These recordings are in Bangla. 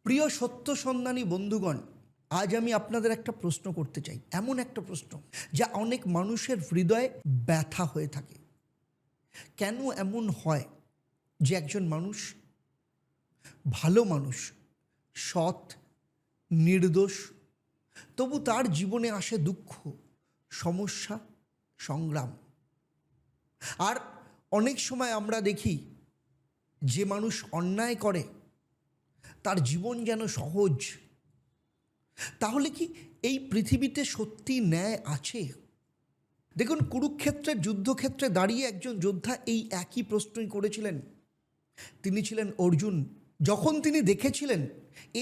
প্রিয় সত্য সন্ধানী বন্ধুগণ, আজ আমি আপনাদের একটা প্রশ্ন করতে চাই, এমন একটা প্রশ্ন যা অনেক মানুষের হৃদয়ে ব্যথা হয়ে থাকে। কেন এমন হয় যে একজন মানুষ, ভালো মানুষ, সৎ, নির্দোষ, তবু তার জীবনে আসে দুঃখ, সমস্যা, সংগ্রাম। আর অনেক সময় আমরা দেখি যে মানুষ অন্যায় করে তার জীবন যেন সহজ। তাহলে কি এই পৃথিবীতে সত্যি ন্যায় আছে? দেখুন, কুরুক্ষেত্রের যুদ্ধক্ষেত্রে দাঁড়িয়ে একজন যোদ্ধা এই একই প্রশ্নই করেছিলেন। তিনি ছিলেন অর্জুন। যখন তিনি দেখেছিলেন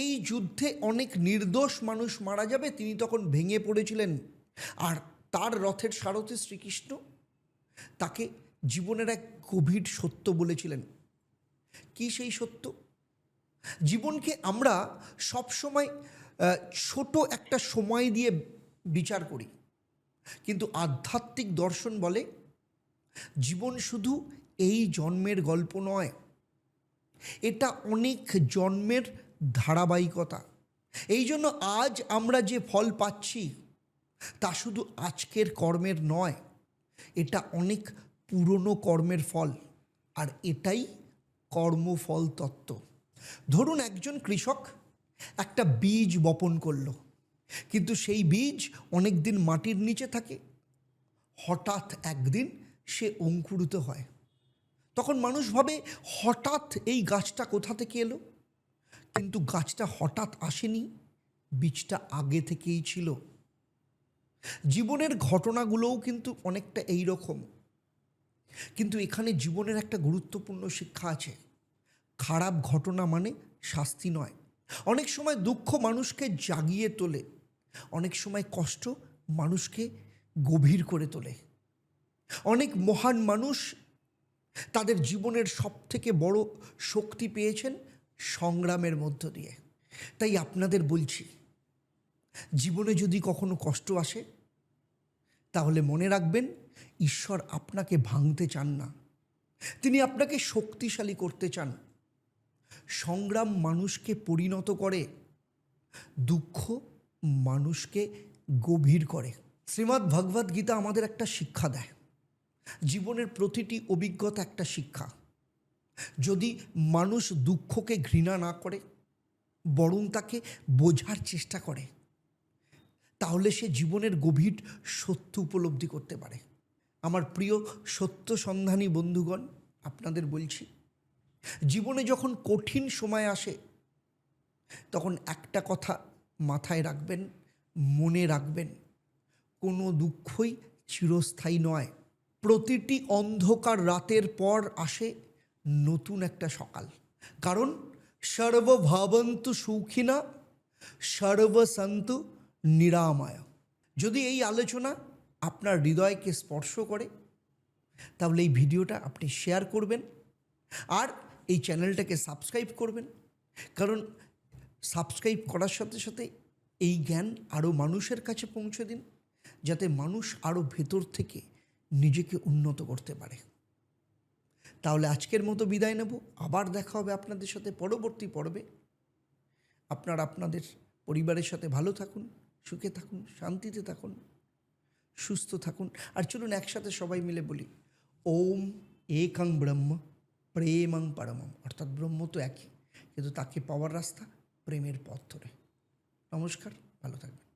এই যুদ্ধে অনেক নির্দোষ মানুষ মারা যাবে, তিনি তখন ভেঙে পড়েছিলেন। আর তার রথের সারথি শ্রীকৃষ্ণ তাকে জীবনের এক গভীর সত্য বলেছিলেন। কি সেই সত্য? জীবনকে আমরা সবসময় ছোট একটা সময় দিয়ে বিচার করি, কিন্তু আধ্যাত্মিক দর্শন বলে জীবন শুধু এই জন্মের গল্প নয়, এটা অনেক জন্মের ধারাবাহিকতা। এই জন্য আজ আমরা যে ফল পাচ্ছি তা শুধু আজকের কর্মের নয়, এটা অনেক পুরনো কর্মের ফল। আর এটাই কর্মফল তত্ত্ব। ধরুন, একজন কৃষক একটা বীজ বপন করলো, কিন্তু সেই বীজ অনেক দিন মাটির নিচে থাকে। হঠাৎ একদিন সে অঙ্কুরিত হয়। তখন মানুষ ভাবে হঠাৎ এই গাছটা কোথা থেকে এলো, কিন্তু গাছটা হঠাৎ আসেনি, বীজটা আগে থেকেই ছিল। জীবনের ঘটনাগুলোও কিন্তু অনেকটা এই রকম, কিন্তু এখানে জীবনের একটা গুরুত্বপূর্ণ শিক্ষা আছে। খারাপ ঘটনা মানে শাস্তি নয়। অনেক সময় দুঃখ মানুষকে জাগিয়ে তোলে, অনেক সময় কষ্ট মানুষকে গভীর করে তোলে। অনেক মহান মানুষ তাদের জীবনের সবথেকে বড় শক্তি পেয়েছেন সংগ্রামের মধ্য দিয়ে। তাই আপনাদের বলছি, জীবনে যদি কখনো কষ্ট আসে তাহলে মনে রাখবেন, ঈশ্বর আপনাকে ভাঙতে চান না, তিনি আপনাকে শক্তিশালী করতে চান। সংগ্রাম মানুষকে পরিণত করে, দুঃখ মানুষকে গভীর করে। শ্রীমদ্ ভগবদ্ গীতা আমাদের একটা শিক্ষা দেয়। জীবনের প্রতিটি অভিজ্ঞতা একটা শিক্ষা। যদি মানুষ দুঃখকে ঘৃণা না করে, বরং তাকে বোঝার চেষ্টা করে, তাহলে সে জীবনের গভীর সত্য উপলব্ধি করতে পারে। আমার প্রিয় সত্য সন্ধানী বন্ধুগণ, আপনাদের বলছি, জীবনে যখন কঠিন সময় আসে তখন একটা কথা মাথায় রাখবেন, মনে রাখবেন, কোনো দুঃখই চিরস্থায়ী নয়। প্রতিটি অন্ধকার রাতের পর আসে নতুন একটা সকাল। কারণ সর্বভাবন্তু সুখিনা সর্বসন্তু নিরাময়। যদি এই আলোচনা আপনার হৃদয়কে স্পর্শ করে তাহলে এই ভিডিওটা আপনি শেয়ার করবেন আর এই চ্যানেলটাকে সাবস্ক্রাইব করবেন। কারণ সাবস্ক্রাইব করার সাথে সাথে এই জ্ঞান আরও মানুষের কাছে পৌঁছে দিন, যাতে মানুষ আরও ভেতর থেকে নিজেকে উন্নত করতে পারে। তাহলে আজকের মতো বিদায় নেব। আবার দেখা হবে আপনাদের সাথে পরবর্তী পর্বে। আপনারা আপনাদের পরিবারের সাথে ভালো থাকুন, সুখে থাকুন, শান্তিতে থাকুন, সুস্থ থাকুন। আর চলুন একসাথে সবাই মিলে বলি, ওম একং ব্রহ্ম প্রেমং পরমম। অর্থাৎ ব্রহ্ম তো একই, কিন্তু তাকে পাওয়ার রাস্তা প্রেমের পথ ধরে। নমস্কার, ভালো থাকবেন।